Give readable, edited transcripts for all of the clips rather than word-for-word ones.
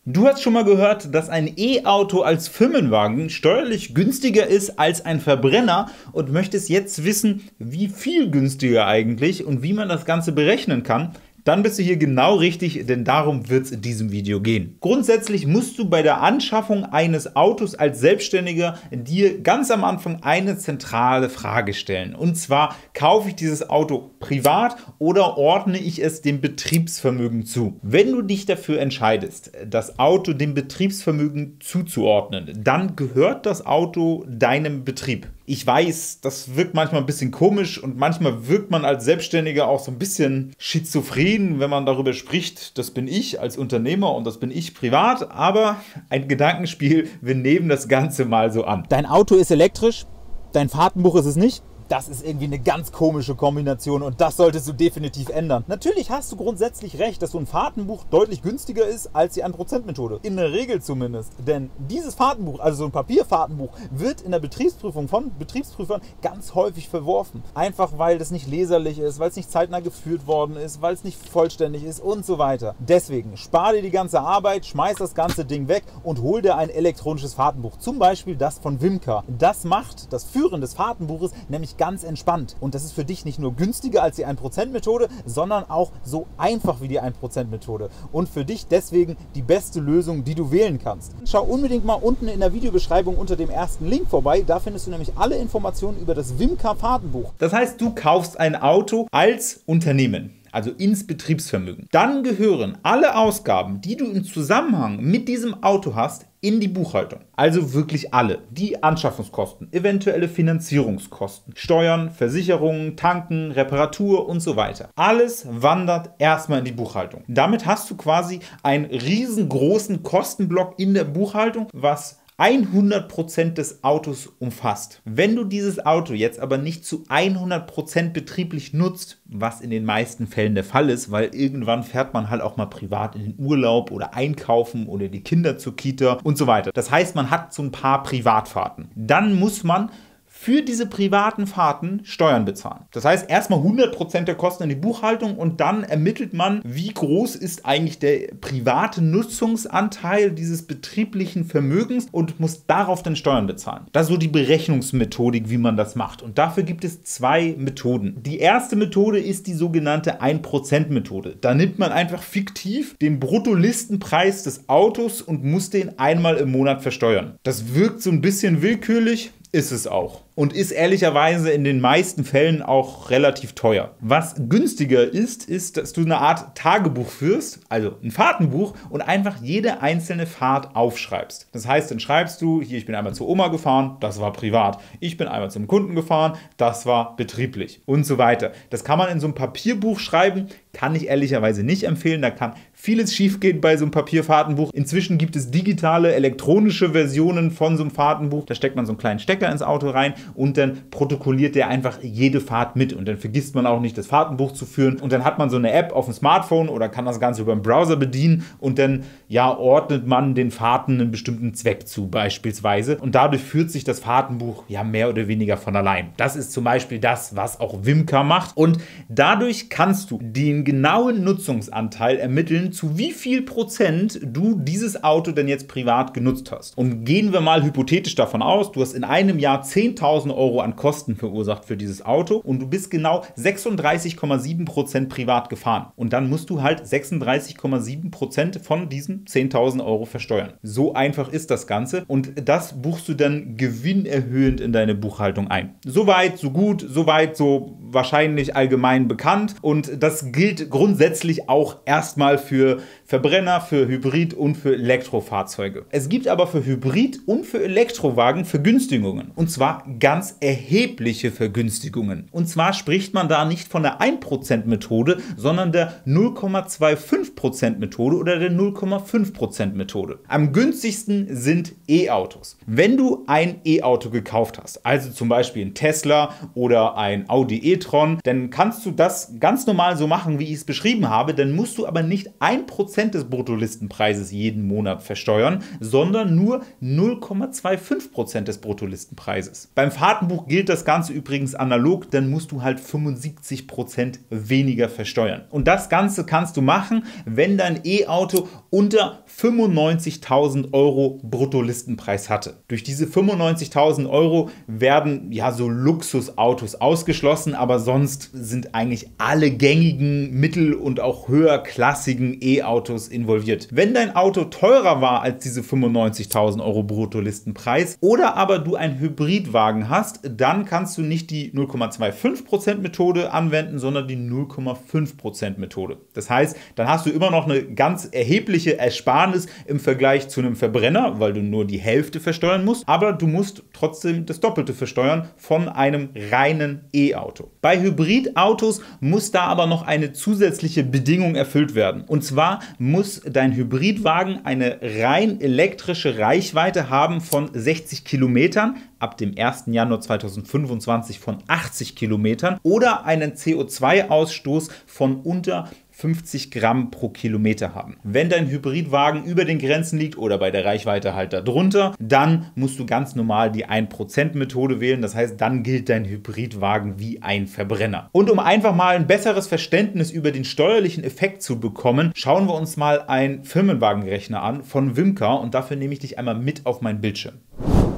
Du hast schon mal gehört, dass ein E-Auto als Firmenwagen steuerlich günstiger ist als ein Verbrenner und möchtest jetzt wissen, wie viel günstiger eigentlich und wie man das Ganze berechnen kann? Dann bist du hier genau richtig, denn darum wird es in diesem Video gehen. Grundsätzlich musst du bei der Anschaffung eines Autos als Selbstständiger dir ganz am Anfang eine zentrale Frage stellen. Und zwar, kaufe ich dieses Auto privat oder ordne ich es dem Betriebsvermögen zu? Wenn du dich dafür entscheidest, das Auto dem Betriebsvermögen zuzuordnen, dann gehört das Auto deinem Betrieb. Ich weiß, das wirkt manchmal ein bisschen komisch und manchmal wirkt man als Selbstständiger auch so ein bisschen schizophren, wenn man darüber spricht, das bin ich als Unternehmer und das bin ich privat, aber ein Gedankenspiel, wir nehmen das Ganze mal so an. Dein Auto ist elektrisch, dein Fahrtenbuch ist es nicht. Das ist irgendwie eine ganz komische Kombination und das solltest du definitiv ändern. Natürlich hast du grundsätzlich recht, dass so ein Fahrtenbuch deutlich günstiger ist als die 1%-Methode. In der Regel zumindest. Denn dieses Fahrtenbuch, also so ein Papierfahrtenbuch, wird in der Betriebsprüfung von Betriebsprüfern ganz häufig verworfen. Einfach weil das nicht leserlich ist, weil es nicht zeitnah geführt worden ist, weil es nicht vollständig ist und so weiter. Deswegen spar dir die ganze Arbeit, schmeiß das ganze Ding weg und hol dir ein elektronisches Fahrtenbuch. Zum Beispiel das von Wimcar. Das macht das Führen des Fahrtenbuches nämlich ganz entspannt. Und das ist für dich nicht nur günstiger als die 1%-Methode, sondern auch so einfach wie die 1%-Methode. Und für dich deswegen die beste Lösung, die du wählen kannst. Schau unbedingt mal unten in der Videobeschreibung unter dem ersten Link vorbei. Da findest du nämlich alle Informationen über das Wimcar-Fahrtenbuch. Das heißt, du kaufst ein Auto als Unternehmen, also ins Betriebsvermögen. Dann gehören alle Ausgaben, die du im Zusammenhang mit diesem Auto hast, in die Buchhaltung. Also wirklich alle. Die Anschaffungskosten, eventuelle Finanzierungskosten, Steuern, Versicherungen, Tanken, Reparatur und so weiter. Alles wandert erstmal in die Buchhaltung. Damit hast du quasi einen riesengroßen Kostenblock in der Buchhaltung, was 100% des Autos umfasst. Wenn du dieses Auto jetzt aber nicht zu 100% betrieblich nutzt, was in den meisten Fällen der Fall ist, weil irgendwann fährt man halt auch mal privat in den Urlaub oder einkaufen oder die Kinder zur Kita und so weiter. Das heißt, man hat so ein paar Privatfahrten. Dann muss man für diese privaten Fahrten Steuern bezahlen. Das heißt, erstmal 100% der Kosten in die Buchhaltung und dann ermittelt man, wie groß ist eigentlich der private Nutzungsanteil dieses betrieblichen Vermögens und muss darauf dann Steuern bezahlen. Das ist so die Berechnungsmethodik, wie man das macht. Und dafür gibt es zwei Methoden. Die erste Methode ist die sogenannte 1%-Methode. Da nimmt man einfach fiktiv den Bruttolistenpreis des Autos und muss den einmal im Monat versteuern. Das wirkt so ein bisschen willkürlich, ist es auch. Und ist ehrlicherweise in den meisten Fällen auch relativ teuer. Was günstiger ist, dass du eine Art Tagebuch führst, also ein Fahrtenbuch, und einfach jede einzelne Fahrt aufschreibst. Das heißt, dann schreibst du, hier, ich bin einmal zur Oma gefahren, das war privat. Ich bin einmal zum Kunden gefahren, das war betrieblich und so weiter. Das kann man in so einem Papierbuch schreiben, kann ich ehrlicherweise nicht empfehlen. Da kann vieles schiefgehen bei so einem Papierfahrtenbuch. Inzwischen gibt es digitale, elektronische Versionen von so einem Fahrtenbuch. Da steckt man so einen kleinen Stecker ins Auto rein und dann protokolliert der einfach jede Fahrt mit. Und dann vergisst man auch nicht, das Fahrtenbuch zu führen. Und dann hat man so eine App auf dem Smartphone oder kann das Ganze über den Browser bedienen. Und dann ordnet man den Fahrten einen bestimmten Zweck zu, beispielsweise. Und dadurch führt sich das Fahrtenbuch mehr oder weniger von allein. Das ist zum Beispiel das, was auch Wimcar macht. Und dadurch kannst du den genauen Nutzungsanteil ermitteln, zu wie viel Prozent du dieses Auto denn jetzt privat genutzt hast. Und gehen wir mal hypothetisch davon aus, du hast in einem Jahr 10.000 € an Kosten verursacht für dieses Auto und du bist genau 36,7% privat gefahren. Und dann musst du halt 36,7% von diesen 10.000 € versteuern. So einfach ist das Ganze und das buchst du dann gewinnerhöhend in deine Buchhaltung ein. Soweit, so gut, soweit, so wahrscheinlich allgemein bekannt und das gilt grundsätzlich auch erstmal für Verbrenner, für Hybrid- und für Elektrofahrzeuge. Es gibt aber für Hybrid- und für Elektrowagen Vergünstigungen. Und zwar ganz erhebliche Vergünstigungen. Und zwar spricht man da nicht von der 1%-Methode, sondern der 0,25%-Methode oder der 0,5%-Methode. Am günstigsten sind E-Autos. Wenn du ein E-Auto gekauft hast, also zum Beispiel ein Tesla oder ein Audi e-tron, dann kannst du das ganz normal so machen, wie ich es beschrieben habe. Dann musst du aber nicht 1% 1% des Bruttolistenpreises jeden Monat versteuern, sondern nur 0,25% des Bruttolistenpreises. Beim Fahrtenbuch gilt das Ganze übrigens analog, dann musst du halt 75% weniger versteuern. Und das Ganze kannst du machen, wenn dein E-Auto unter 95.000 € Bruttolistenpreis hatte. Durch diese 95.000 € werden ja so Luxusautos ausgeschlossen, aber sonst sind eigentlich alle gängigen mittel- und auch höherklassigen E-Autos involviert. Wenn dein Auto teurer war als diese 95.000 € Bruttolistenpreis oder aber du einen Hybridwagen hast, dann kannst du nicht die 0,25% Methode anwenden, sondern die 0,5% Methode. Das heißt, dann hast du immer noch eine ganz erhebliche Ersparnis im Vergleich zu einem Verbrenner, weil du nur die Hälfte versteuern musst, aber du musst trotzdem das Doppelte versteuern von einem reinen E-Auto. Bei Hybridautos muss da aber noch eine zusätzliche Bedingung erfüllt werden. Und zwar muss dein Hybridwagen eine rein elektrische Reichweite haben von 60 Kilometern, ab dem 1. Januar 2025 von 80 Kilometern oder einen CO2-Ausstoß von unter 50 Gramm pro Kilometer haben. Wenn dein Hybridwagen über den Grenzen liegt oder bei der Reichweite halt darunter, dann musst du ganz normal die 1%-Methode wählen. Das heißt, dann gilt dein Hybridwagen wie ein Verbrenner. Und um einfach mal ein besseres Verständnis über den steuerlichen Effekt zu bekommen, schauen wir uns mal einen Firmenwagenrechner an von Wimca und dafür nehme ich dich einmal mit auf meinen Bildschirm.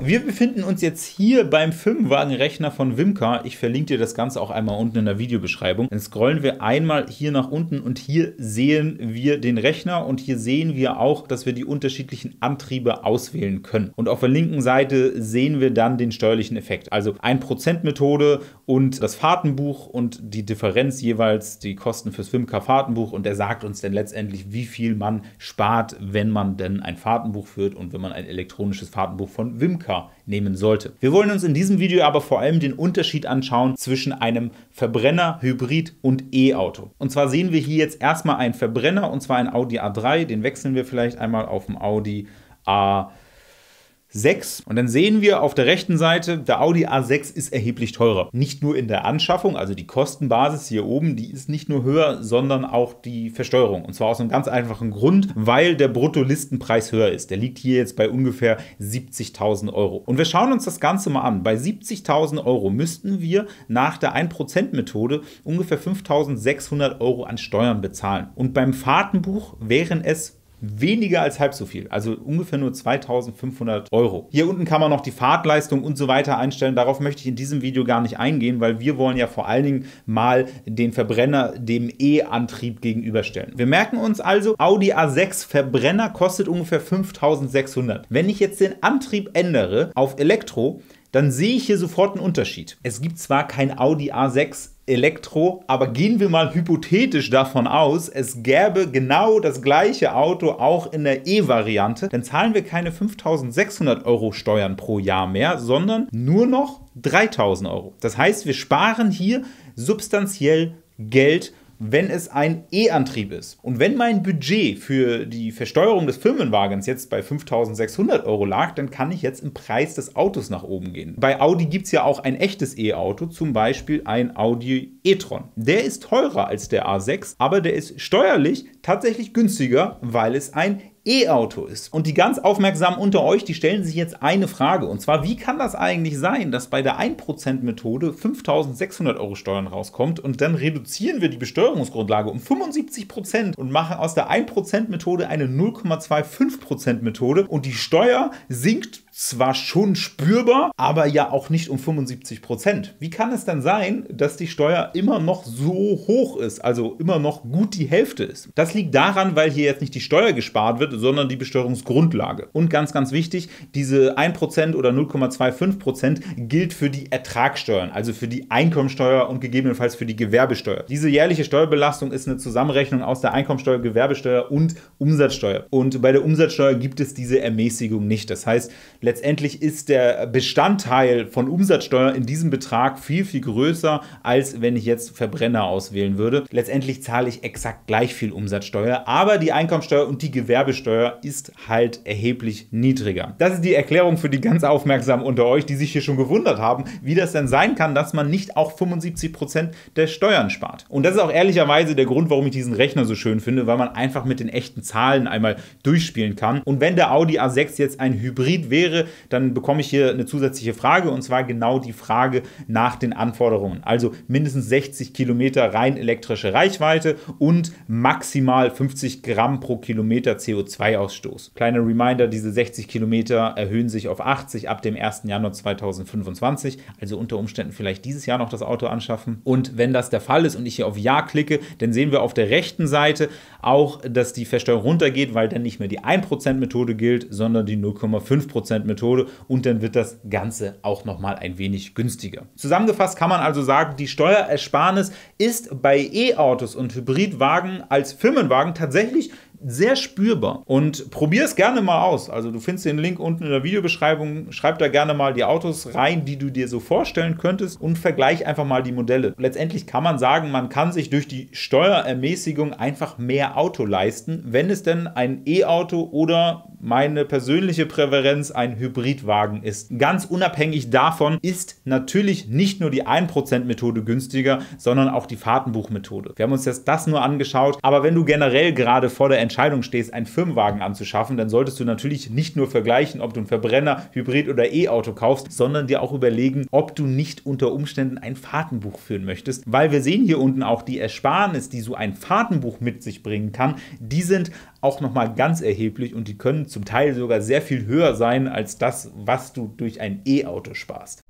Wir befinden uns jetzt hier beim Firmenwagenrechner von Wimca. Ich verlinke dir das Ganze auch einmal unten in der Videobeschreibung. Dann scrollen wir einmal hier nach unten und hier sehen wir den Rechner und hier sehen wir auch, dass wir die unterschiedlichen Antriebe auswählen können. Und auf der linken Seite sehen wir dann den steuerlichen Effekt. Also 1%-Methode und das Fahrtenbuch und die Differenz jeweils, die Kosten fürs Wimca Fahrtenbuch und der sagt uns dann letztendlich, wie viel man spart, wenn man denn ein Fahrtenbuch führt und wenn man ein elektronisches Fahrtenbuch von Wimca nehmen sollte. Wir wollen uns in diesem Video aber vor allem den Unterschied anschauen zwischen einem Verbrenner, Hybrid und E-Auto. Und zwar sehen wir hier jetzt erstmal einen Verbrenner und zwar ein Audi A3, den wechseln wir vielleicht einmal auf den Audi A6 und dann sehen wir auf der rechten Seite, der Audi A6 ist erheblich teurer. Nicht nur in der Anschaffung, also die Kostenbasis hier oben, die ist nicht nur höher, sondern auch die Versteuerung. Und zwar aus einem ganz einfachen Grund, weil der Bruttolistenpreis höher ist. Der liegt hier jetzt bei ungefähr 70.000 €. Und wir schauen uns das Ganze mal an. Bei 70.000 € müssten wir nach der 1%-Methode ungefähr 5.600 € an Steuern bezahlen. Und beim Fahrtenbuch wären es weniger als halb so viel, also ungefähr nur 2.500 €. Hier unten kann man noch die Fahrtleistung und so weiter einstellen. Darauf möchte ich in diesem Video gar nicht eingehen, weil wir wollen ja vor allen Dingen mal den Verbrenner dem E-Antrieb gegenüberstellen. Wir merken uns also, Audi A6 Verbrenner kostet ungefähr 5.600. Wenn ich jetzt den Antrieb ändere auf Elektro, dann sehe ich hier sofort einen Unterschied. Es gibt zwar kein Audi A6 Elektro, aber gehen wir mal hypothetisch davon aus, es gäbe genau das gleiche Auto auch in der E-Variante, dann zahlen wir keine 5.600 € Steuern pro Jahr mehr, sondern nur noch 3.000 €. Das heißt, wir sparen hier substanziell Geld, wenn es ein E-Antrieb ist. Und wenn mein Budget für die Versteuerung des Firmenwagens jetzt bei 5.600 € lag, dann kann ich jetzt im Preis des Autos nach oben gehen. Bei Audi gibt es ja auch ein echtes E-Auto, zum Beispiel ein Audi e-tron. Der ist teurer als der A6, aber der ist steuerlich tatsächlich günstiger, weil es ein E-Auto ist. Und die ganz Aufmerksamen unter euch, die stellen sich jetzt eine Frage. Und zwar, wie kann das eigentlich sein, dass bei der 1%-Methode 5.600 € Steuern rauskommt und dann reduzieren wir die Besteuerungsgrundlage um 75% und machen aus der 1%-Methode eine 0,25%-Methode und die Steuer sinkt zwar schon spürbar, aber ja auch nicht um 75%. Wie kann es dann sein, dass die Steuer immer noch so hoch ist, also immer noch gut die Hälfte ist? Das liegt daran, weil hier jetzt nicht die Steuer gespart wird, sondern die Besteuerungsgrundlage. Und ganz, ganz wichtig, diese 1% oder 0,25% gilt für die Ertragssteuern, also für die Einkommensteuer und gegebenenfalls für die Gewerbesteuer. Diese jährliche Steuerbelastung ist eine Zusammenrechnung aus der Einkommensteuer, Gewerbesteuer und Umsatzsteuer. Und bei der Umsatzsteuer gibt es diese Ermäßigung nicht. Das heißt, letztendlich ist der Bestandteil von Umsatzsteuer in diesem Betrag viel, viel größer, als wenn ich jetzt Verbrenner auswählen würde. Letztendlich zahle ich exakt gleich viel Umsatzsteuer, aber die Einkommensteuer und die Gewerbesteuer ist halt erheblich niedriger. Das ist die Erklärung für die ganz Aufmerksamen unter euch, die sich hier schon gewundert haben, wie das denn sein kann, dass man nicht auch 75% der Steuern spart. Und das ist auch ehrlicherweise der Grund, warum ich diesen Rechner so schön finde, weil man einfach mit den echten Zahlen einmal durchspielen kann. Und wenn der Audi A6 jetzt ein Hybrid wäre, dann bekomme ich hier eine zusätzliche Frage, und zwar genau die Frage nach den Anforderungen. Also mindestens 60 Kilometer rein elektrische Reichweite und maximal 50 Gramm pro Kilometer CO2-Ausstoß. Kleiner Reminder, diese 60 Kilometer erhöhen sich auf 80 ab dem 1. Januar 2025, also unter Umständen vielleicht dieses Jahr noch das Auto anschaffen. Und wenn das der Fall ist und ich hier auf Ja klicke, dann sehen wir auf der rechten Seite auch, dass die Versteuerung runtergeht, weil dann nicht mehr die 1%-Methode gilt, sondern die 0,5%-Methode, und dann wird das Ganze auch nochmal ein wenig günstiger. Zusammengefasst kann man also sagen, die Steuerersparnis ist bei E-Autos und Hybridwagen als Firmenwagen tatsächlich sehr spürbar. Und probier es gerne mal aus. Also du findest den Link unten in der Videobeschreibung. Schreib da gerne mal die Autos rein, die du dir so vorstellen könntest, und vergleich einfach mal die Modelle. Letztendlich kann man sagen, man kann sich durch die Steuerermäßigung einfach mehr Auto leisten, wenn es denn ein E-Auto oder meine persönliche Präferenz ein Hybridwagen ist. Ganz unabhängig davon ist natürlich nicht nur die 1%-Methode günstiger, sondern auch die Fahrtenbuchmethode. Wir haben uns jetzt das nur angeschaut, aber wenn du generell gerade vor der Entscheidung stehst, einen Firmenwagen anzuschaffen, dann solltest du natürlich nicht nur vergleichen, ob du einen Verbrenner, Hybrid oder E-Auto kaufst, sondern dir auch überlegen, ob du nicht unter Umständen ein Fahrtenbuch führen möchtest, weil wir sehen hier unten auch die Ersparnis, die so ein Fahrtenbuch mit sich bringen kann, die sind auch nochmal ganz erheblich und die können zum Teil sogar sehr viel höher sein als das, was du durch ein E-Auto sparst.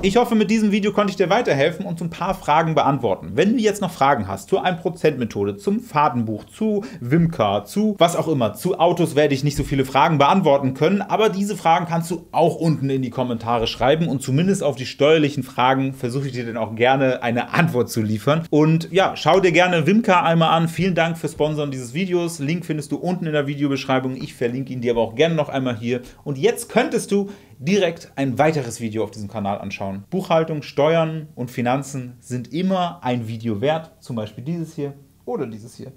Ich hoffe, mit diesem Video konnte ich dir weiterhelfen und so ein paar Fragen beantworten. Wenn du jetzt noch Fragen hast zur 1%-Methode, zum Fahrtenbuch, zu Wimcar, zu was auch immer, zu Autos werde ich nicht so viele Fragen beantworten können, aber diese Fragen kannst du auch unten in die Kommentare schreiben, und zumindest auf die steuerlichen Fragen versuche ich dir dann auch gerne eine Antwort zu liefern. Und ja, schau dir gerne Wimcar einmal an. Vielen Dank fürs Sponsoren dieses Videos. Link findest du unten in der Videobeschreibung. Ich verlinke ihn dir aber auch gerne noch einmal hier. Und jetzt könntest du direkt ein weiteres Video auf diesem Kanal anschauen. Buchhaltung, Steuern und Finanzen sind immer ein Video wert, zum Beispiel dieses hier oder dieses hier.